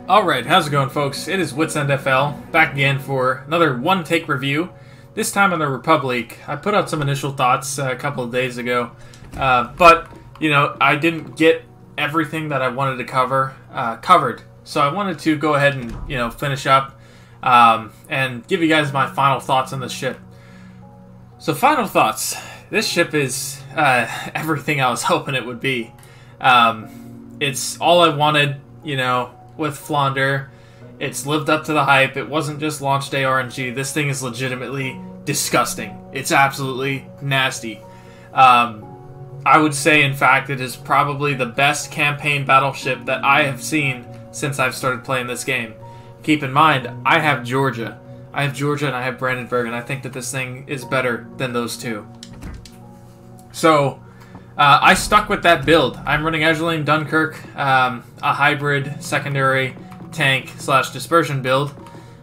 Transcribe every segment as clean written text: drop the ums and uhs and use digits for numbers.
Alright, how's it going, folks? It is Wits End FL, back again for another one-take review, this time on the Republique. I put out some initial thoughts a couple of days ago, but, you know, I didn't get everything that I wanted to cover covered. So I wanted to go ahead and, you know, finish up and give you guys my final thoughts on this ship. So, final thoughts. This ship is everything I was hoping it would be. It's all I wanted, you know, with Flounder. It's lived up to the hype. It wasn't just launch day RNG. This thing is legitimately disgusting. It's absolutely nasty. I would say, in fact, it is probably the best campaign battleship that I have seen since I've started playing this game. Keep in mind, I have Georgia. I have Georgia and I have Brandenburg, and I think that this thing is better than those two. So, I stuck with that build. I'm running Azuline Dunkirk, a hybrid secondary tank / dispersion build.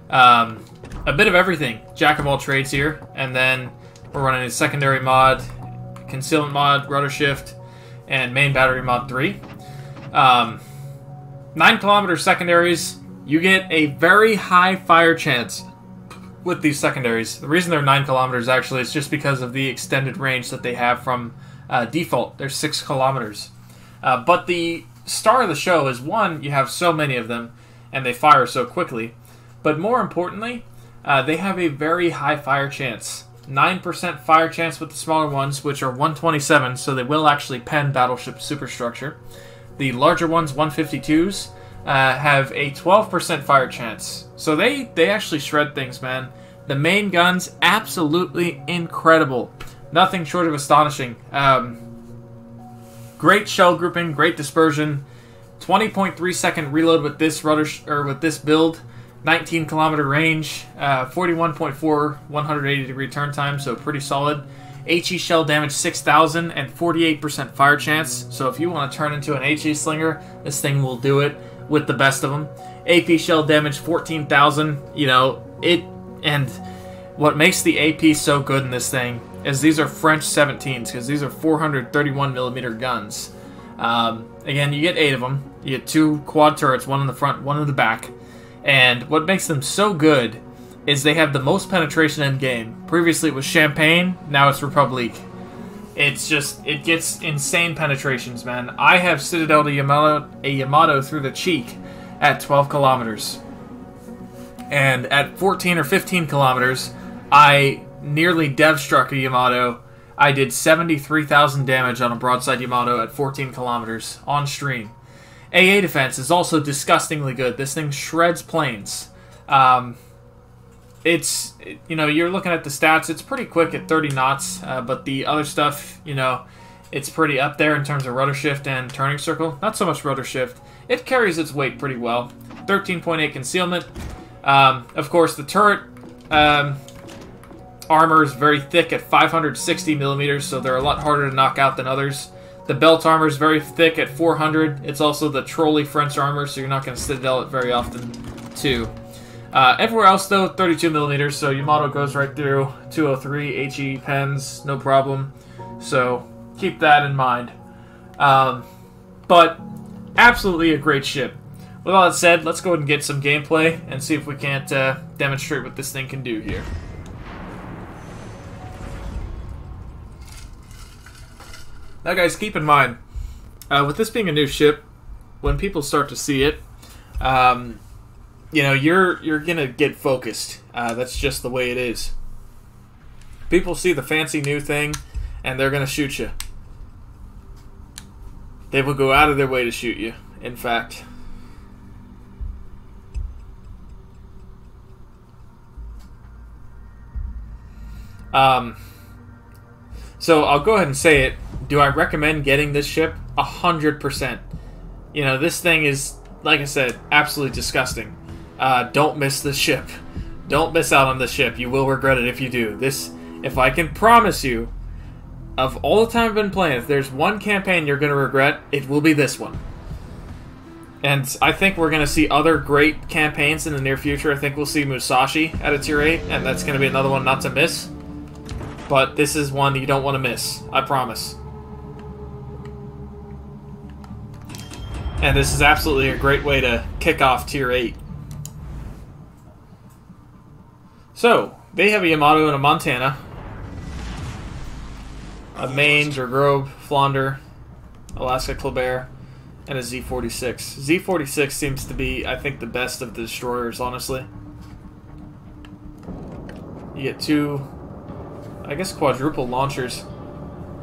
A bit of everything. Jack of all trades here. And then we're running a secondary mod, concealment mod, rudder shift, and main battery mod 3. 9-kilometer secondaries. You get a very high fire chance with these secondaries. The reason they're 9 kilometers actually is just because of the extended range that they have from default. They're 6 kilometers. But the star of the show is, one, you have so many of them and they fire so quickly. But more importantly, they have a very high fire chance. 9% fire chance with the smaller ones, which are 127, so they will actually pen battleship superstructure. The larger ones, 152s, have a 12% fire chance. So they actually shred things, man. The main guns, absolutely incredible. Nothing short of astonishing. Great shell grouping, great dispersion. 20.3 second reload with this rudder with this build. 19 kilometer range. 41.4 180 degree turn time, so pretty solid. HE shell damage 6,000 and 48% fire chance. So if you want to turn into an HE slinger, this thing will do it with the best of them. AP shell damage 14,000. You know it, and what makes the AP so good in this thing is these are French 17s, because these are 431mm guns. Again, you get 8 of them. You get 2 quad turrets, one in the front, one in the back. And what makes them so good is they have the most penetration in game. Previously it was Champagne, now it's Republique. It's just, it gets insane penetrations, man. I have Citadel to Yamato through the cheek at 12 kilometers. And at 14 or 15 kilometers, I nearly dev-struck a Yamato. I did 73,000 damage on a broadside Yamato at 14 kilometers on stream. AA defense is also disgustingly good. This thing shreds planes. It's, you know, you're looking at the stats, it's pretty quick at 30 knots, but the other stuff, you know, it's pretty up there in terms of rudder shift and turning circle. Not so much rudder shift. It carries its weight pretty well. 13.8 concealment. Of course, the turret armor is very thick at 560 millimeters, so they're a lot harder to knock out than others. The belt armor is very thick at 400. It's also the trolley French armor, so you're not going to Citadel it very often, too. Everywhere else, though, 32 millimeters, so Yamato goes right through. 203 HE pens, no problem. So keep that in mind. But absolutely a great ship. With all that said, let's go ahead and get some gameplay and see if we can't demonstrate what this thing can do here. Now, guys, keep in mind, with this being a new ship, when people start to see it, you know, you're gonna get focused. That's just the way it is. People see the fancy new thing, and they're gonna shoot you. They will go out of their way to shoot you, in fact. So I'll go ahead and say it. Do I recommend getting this ship? 100%. You know, this thing is, like I said, absolutely disgusting. Don't miss this ship. Don't miss out on this ship. You will regret it if you do. This, if I can promise you, of all the time I've been playing, if there's one campaign you're going to regret, it will be this one. And I think we're going to see other great campaigns in the near future. I think we'll see Musashi at a tier 8, and that's going to be another one not to miss. But this is one you don't want to miss. I promise. And this is absolutely a great way to kick off Tier 8. So, they have a Yamato and a Montana. A Maine, Grove, Flounder, Alaska Kleber, and a Z-46. Z-46 seems to be, I think, the best of the destroyers, honestly. You get two, I guess, quadruple launchers.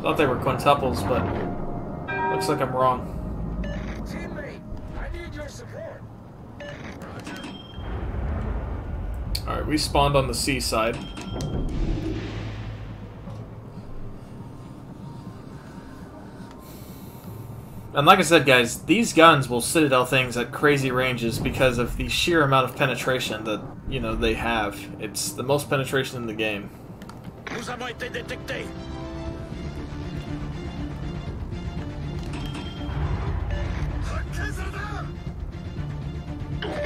Thought they were quintuples, but looks like I'm wrong. Teammate, I need your support. Alright, we spawned on the sea side. And like I said, guys, these guns will Citadel things at crazy ranges because of the sheer amount of penetration that, you know, they have. It's the most penetration in the game. Nous avons été détectés.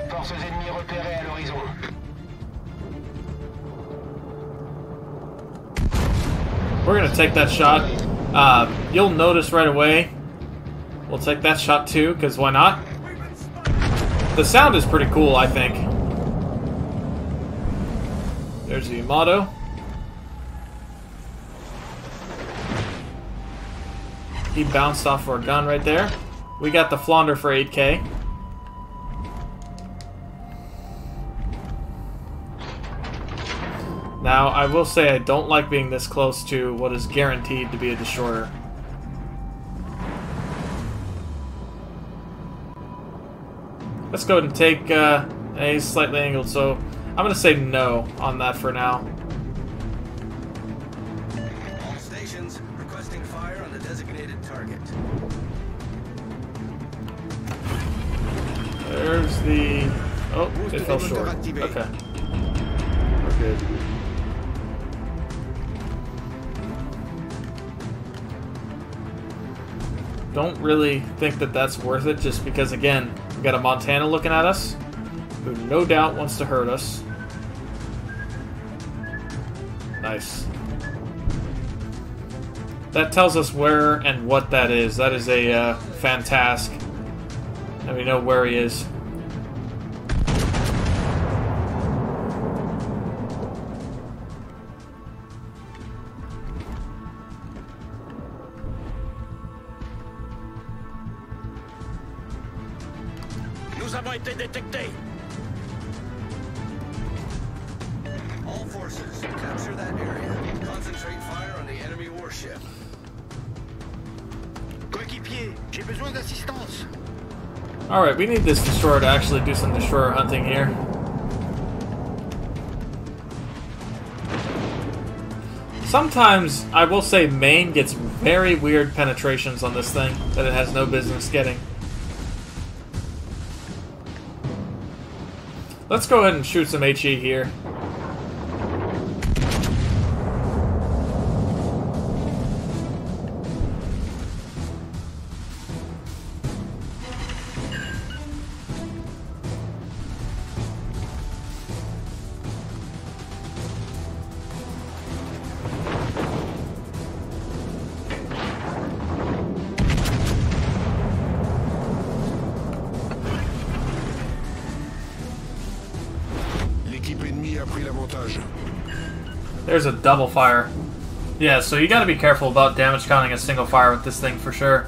Forces ennemies repérées à l'horizon. We're gonna take that shot. You'll notice right away. We'll take that shot too, because why not? The sound is pretty cool, I think. There's the Yamato. He bounced off our gun right there. We got the Flounder for 8K. Now, I will say I don't like being this close to what is guaranteed to be a destroyer. Let's go ahead and take a slightly angled, so I'm going to say no on that for now. All stations requesting fire on the designated target. There's the... Oh, it fell short. Okay. We're good. Don't really think that that's worth it, just because, again, we got a Montana looking at us, who no doubt wants to hurt us. Nice. That tells us where and what that is. That is a Fantask, and we know where he is. Nous avons été détectés. All forces, capture that area. Concentrate fire on the enemy warship. Coéquipier, j'ai besoin d'assistance. Alright, we need this destroyer to actually do some destroyer hunting here. Sometimes, I will say, Maine gets very weird penetrations on this thing that it has no business getting. Let's go ahead and shoot some HE here. There's a double fire. Yeah, so you gotta be careful about damage counting a single fire with this thing for sure.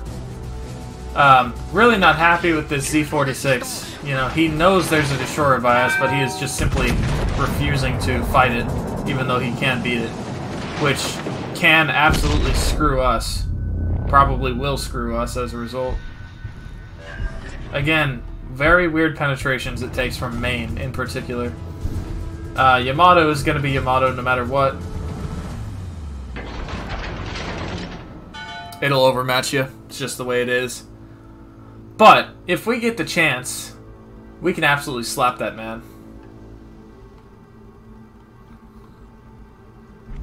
Really not happy with this Z-46. You know, he knows there's a destroyer by us, but he is just simply refusing to fight it, even though he can beat it. Which can absolutely screw us. Probably will screw us as a result. Again, very weird penetrations it takes from Maine in particular. Yamato is going to be Yamato no matter what. It'll overmatch you. It's just the way it is. But, if we get the chance, we can absolutely slap that man.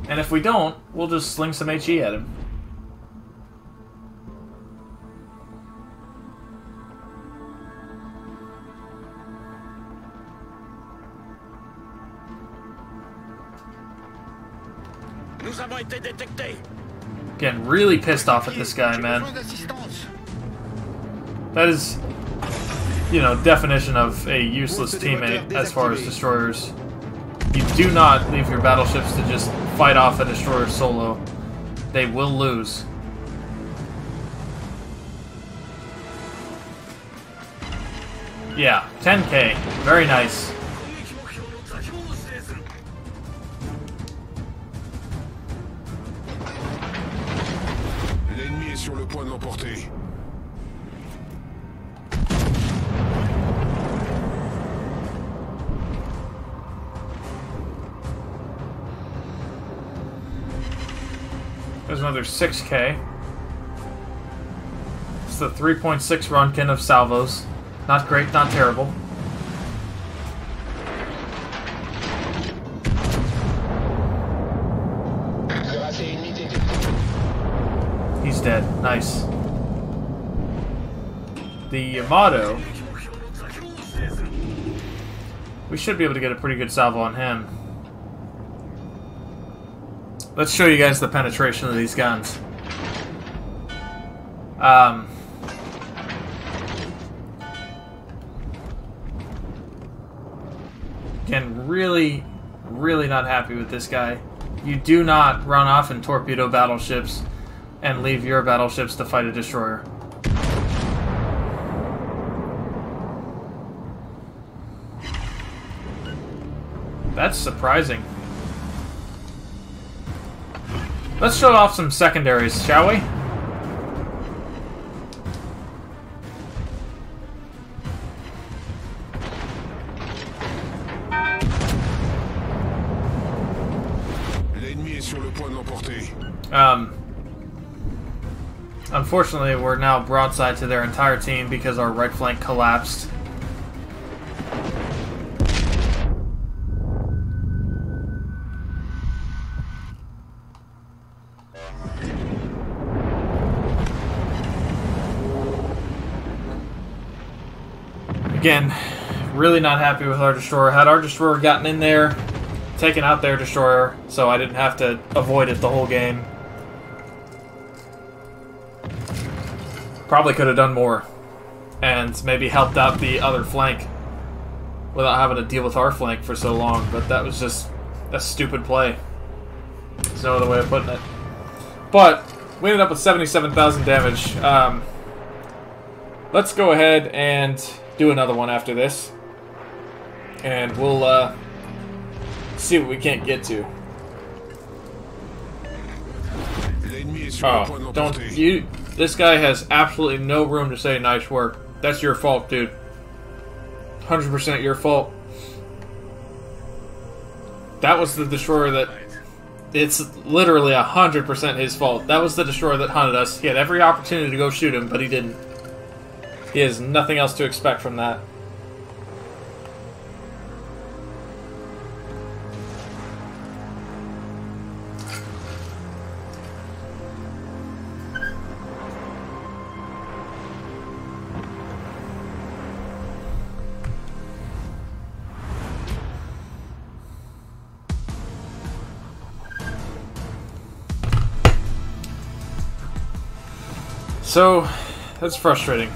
And if we don't, we'll just sling some HE at him. Nous avons été détectés. Getting really pissed off at this guy, man. That is you know, definition of a useless teammate as far as destroyers. You do not leave your battleships to just fight off a destroyer solo. They will lose. Yeah, 10K. Very nice. L'ennemi est sur le point de l'emporter. There's another 6K. It's the 3.6 Runkin of salvos. Not great, not terrible. He's dead. Nice. The Yamato. We should be able to get a pretty good salvo on him. Let's show you guys the penetration of these guns. Again, really not happy with this guy. You do not run off and torpedo battleships and leave your battleships to fight a destroyer. That's surprising. Let's show off some secondaries, shall we? L'ennemi est sur le point de l'emporter. Unfortunately, we're now broadside to their entire team because our right flank collapsed. Again, really not happy with our destroyer. Had our destroyer gotten in there, taken out their destroyer, so I didn't have to avoid it the whole game. Probably could have done more, and maybe helped out the other flank without having to deal with our flank for so long, but that was just a stupid play. There's no other way of putting it. But we ended up with 77,000 damage. Let's go ahead and do another one after this, and we'll see what we can't get to. Oh, don't you? This guy has absolutely no room to say nice work. That's your fault, dude. 100% your fault. That was the destroyer that... It's literally 100% his fault. That was the destroyer that hunted us. He had every opportunity to go shoot him, but he didn't. He has nothing else to expect from that. So, that's frustrating.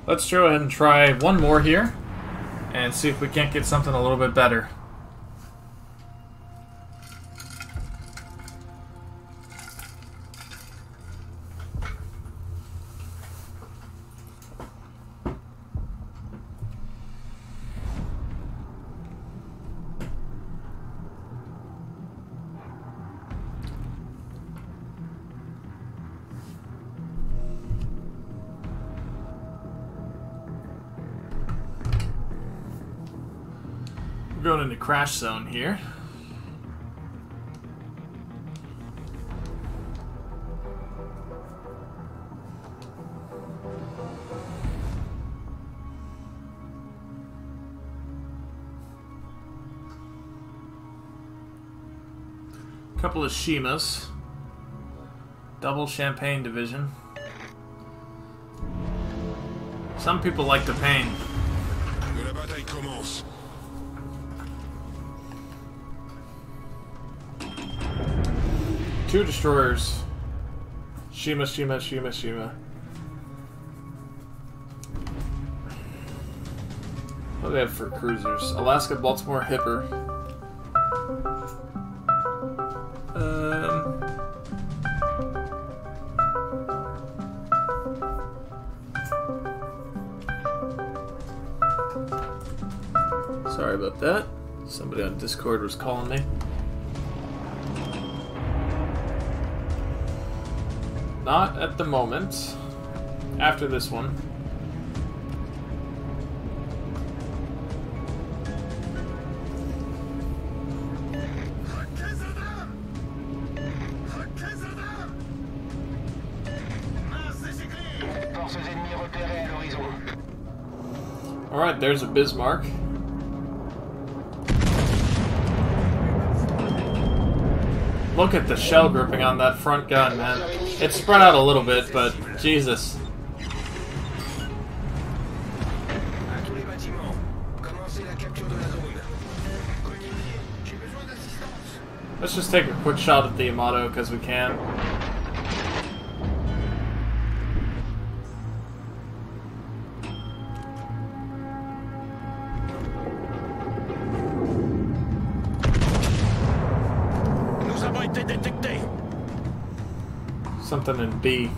Let's go ahead and try one more here and see if we can't get something a little bit better. We're going into crash zone here. Couple of Shimas. Double Champagne Division. Some people like the pain. Que la bataille commence. Two destroyers Shima, Shima, Shima, Shima. What do they have for cruisers? Alaska, Baltimore, Hipper. Sorry about that. Somebody on Discord was calling me. Not at the moment. After this one. Forces ennemies repérées à l'horizon. Alright, there's a Bismarck. Look at the shell gripping on that front gun, man. It's spread out a little bit, but Jesus. Let's just take a quick shot at the Yamato because we can. Something in B.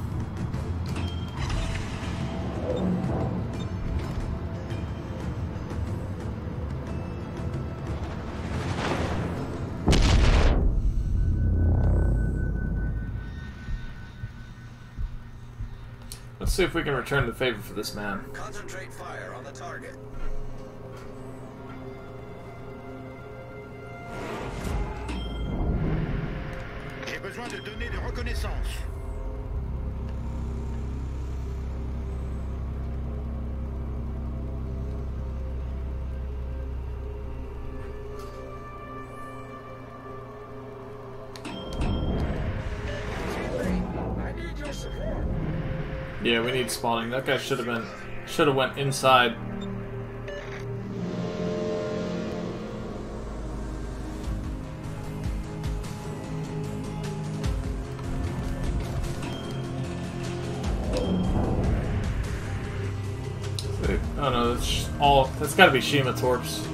Let's see if we can return the favor for this man. Concentrate fire on the target. J'ai besoin de données de reconnaissance. Yeah, we need spawning. That guy should have went inside. Oh no, that's gotta be Shima Torps.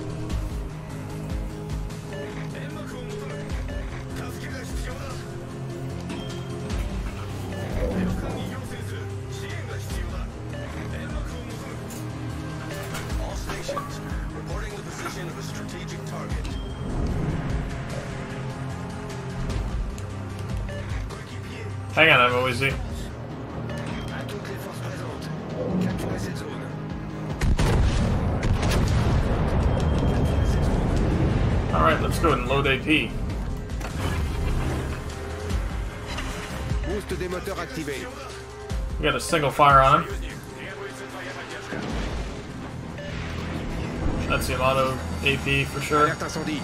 Reporting the position of a strategic target. Hang on, I'm always easy. Alright, let's go ahead and load AP. Boost des moteurs activé. We got a single fire on him. That's Yamato AP for sure. Alerte incendie.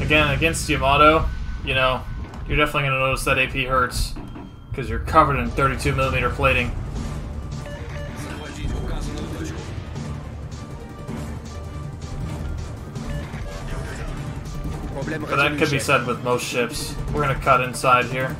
Again, against Yamato, you know, you're definitely going to notice that AP hurts because you're covered in 32mm plating. But that could be said with most ships. We're going to cut inside here.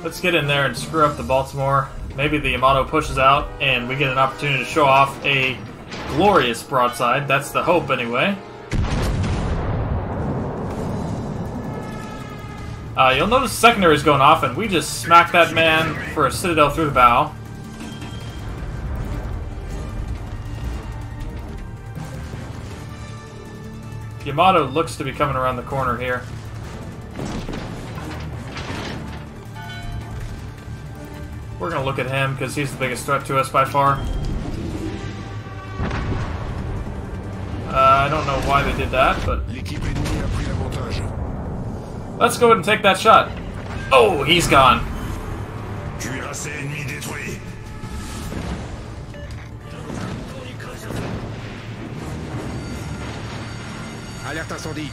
Let's get in there and screw up the Baltimore. Maybe the Yamato pushes out and we get an opportunity to show off a glorious broadside. That's the hope anyway. You'll notice secondary is going off and we just smack that man for a citadel through the bow. Yamato looks to be coming around the corner here. We're going to look at him because he's the biggest threat to us by far. I don't know why they did that, but L'équipe ennemie a pris l'avantage. let's go ahead and take that shot. Oh, he's gone. Cuirassé ennemi détruit. Alerte incendie.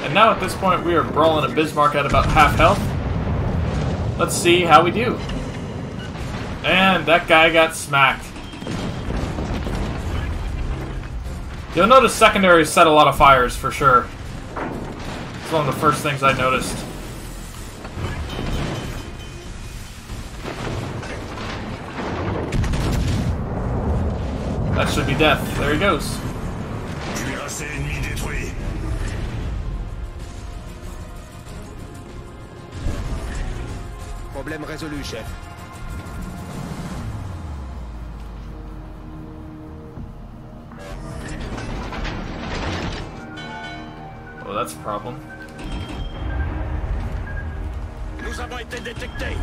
And now at this point we are brawling a Bismarck at about half health. Let's see how we do. And that guy got smacked. You'll notice secondaries set a lot of fires for sure. It's one of the first things I noticed. That should be death. There he goes. Cuirassé ennemi détruit. Problème résolu, chef. Oh, that's a problem. Nous avons été détectés.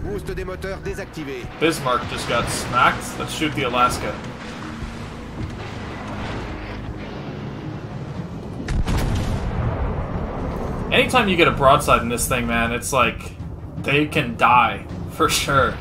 Boost des moteurs désactivé. Bismarck just got smacked. Let's shoot the Alaska. Anytime you get a broadside in this thing, man, it's like they can die for sure.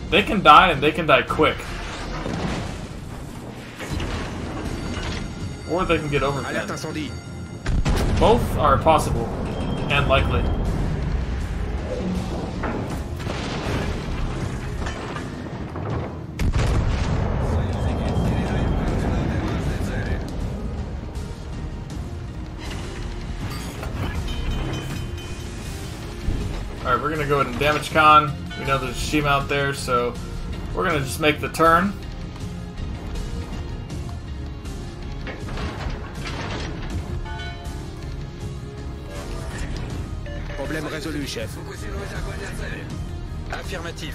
They can die, and they can die quick. Or they can get Alerte overpinned. incendie. Both are possible, and likely. Alright, we're gonna go ahead and damage con. We know there's a Shima out there, so we're gonna just make the turn. Problème résolu, chef. Affirmatif.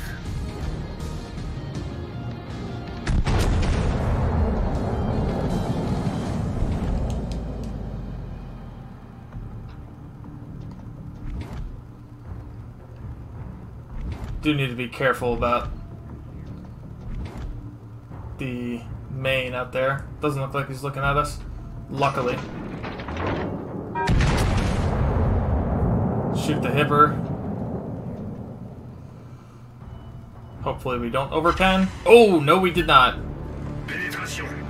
Do need to be careful about the main out there. Doesn't look like he's looking at us. Luckily. Shoot the hipper. Hopefully we don't overpen. Oh, no we did not. Pénétration.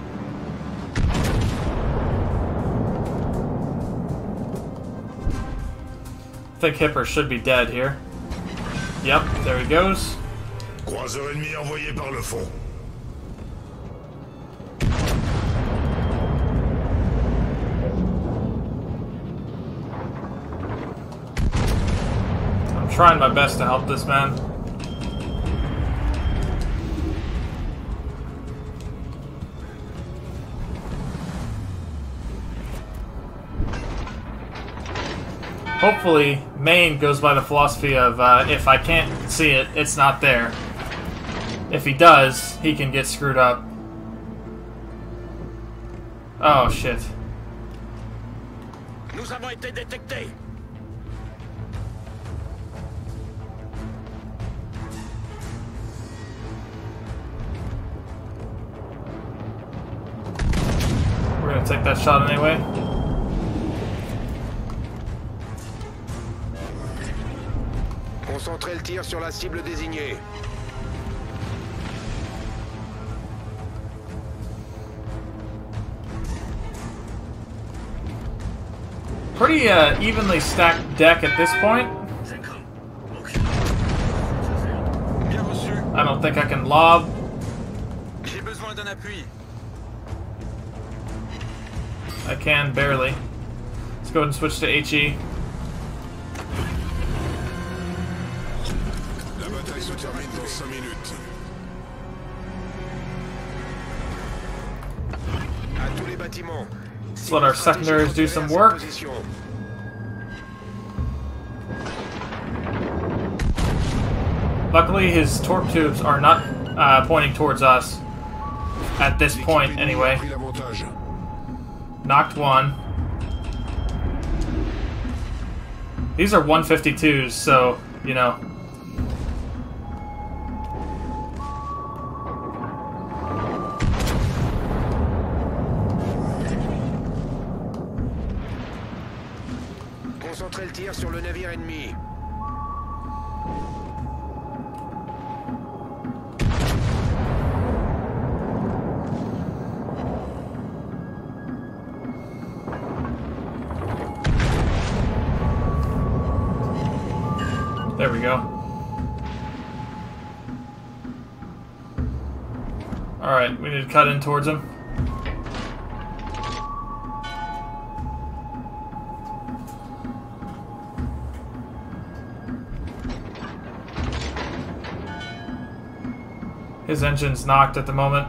I think hipper should be dead here. Yep, there he goes. Croiseur ennemi envoyé par le fond. I'm trying my best to help this man. Hopefully, Maine goes by the philosophy of if I can't see it, it's not there. If he does, he can get screwed up. Oh shit. Nous avons été détectés. We're gonna take that shot anyway. Concentrez le tir sur la cible désignée. Pretty evenly stacked deck at this point. Bien reçu. I don't think I can lob. J'ai besoin d'un appui. I can, barely. Let's go ahead and switch to HE. La bataille se termine dans 5 minutes. À tous les bâtiments. Let's let our secondaries do some work. Luckily, his torp tubes are not pointing towards us. At this point, anyway. Knocked one. These are 152s, so, you know. Concentrez le tir sur le navire ennemi. There we go. Alright, we need to cut in towards him. His engine's knocked at the moment,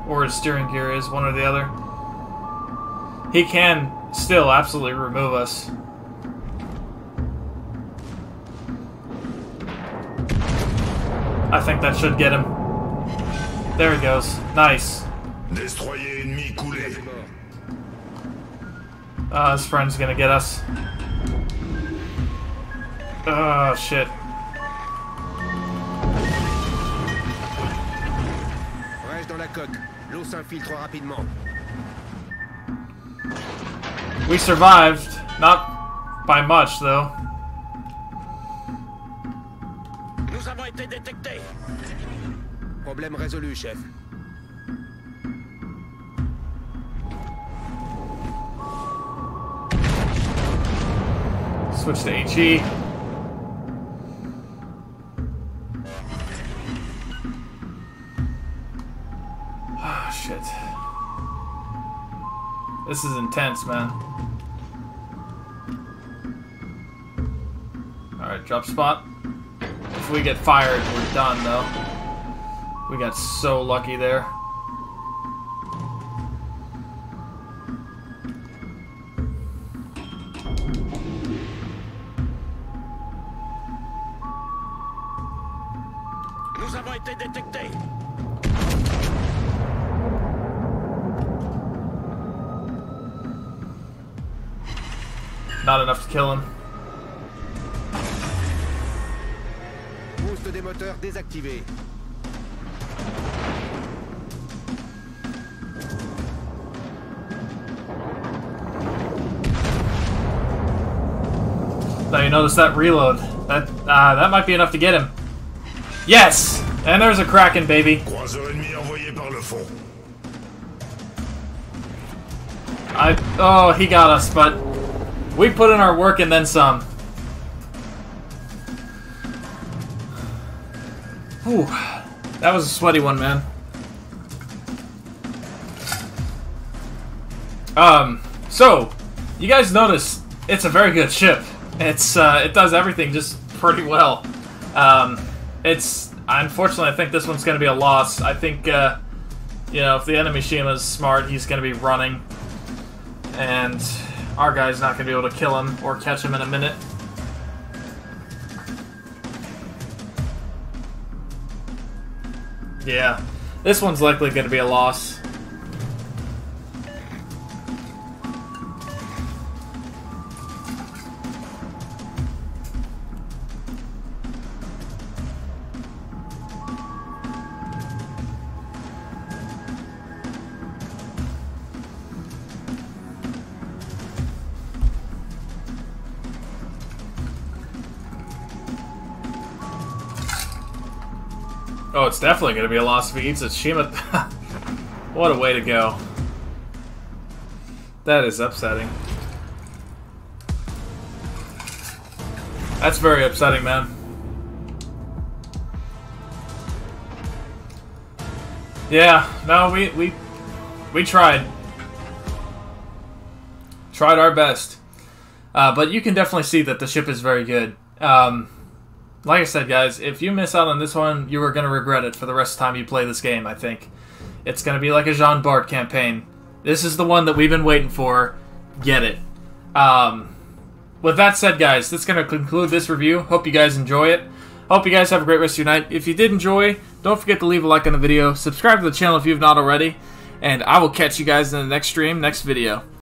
or his steering gear is, one or the other. He can still absolutely remove us. I think that should get him. There he goes. Nice. Destroyer ennemi coulé. His friend's gonna get us. Oh, shit. Reste dans la coque. L'eau s'infiltre rapidement. We survived. Not by much, though. Nous avons été détectés. Problème résolu, chef. Switch to HE. Ah, shit. This is intense, man. Alright, drop spot. If we get fired, we're done, though. We got so lucky there. Nous avons été détectés. Not enough to kill him. Boost des moteurs désactivé. Now you notice that reload. That might be enough to get him. Yes! And there's a Kraken, baby. Croiseur ennemi envoyé par le fond. Oh, he got us, but we put in our work and then some. Whew. That was a sweaty one, man. So, you guys notice it's a very good ship. It does everything just pretty well. Unfortunately, I think this one's going to be a loss. I think, you know, if the enemy Shima's smart, he's going to be running. And our guy's not going to be able to kill him or catch him in a minute. Yeah, this one's likely going to be a loss. Oh, it's definitely going to be a loss if he eats a Shima. What a way to go. That is upsetting. That's very upsetting, man. Yeah, no, we tried. Tried our best. But you can definitely see that the ship is very good. Like I said, guys, if you miss out on this one, you are going to regret it for the rest of the time you play this game, I think. It's going to be like a Jean Bart campaign. This is the one that we've been waiting for. Get it. With that said, guys, that's going to conclude this review. Hope you guys enjoy it. Hope you guys have a great rest of your night. If you did enjoy, don't forget to leave a like on the video. Subscribe to the channel if you have not already. And I will catch you guys in the next stream, next video.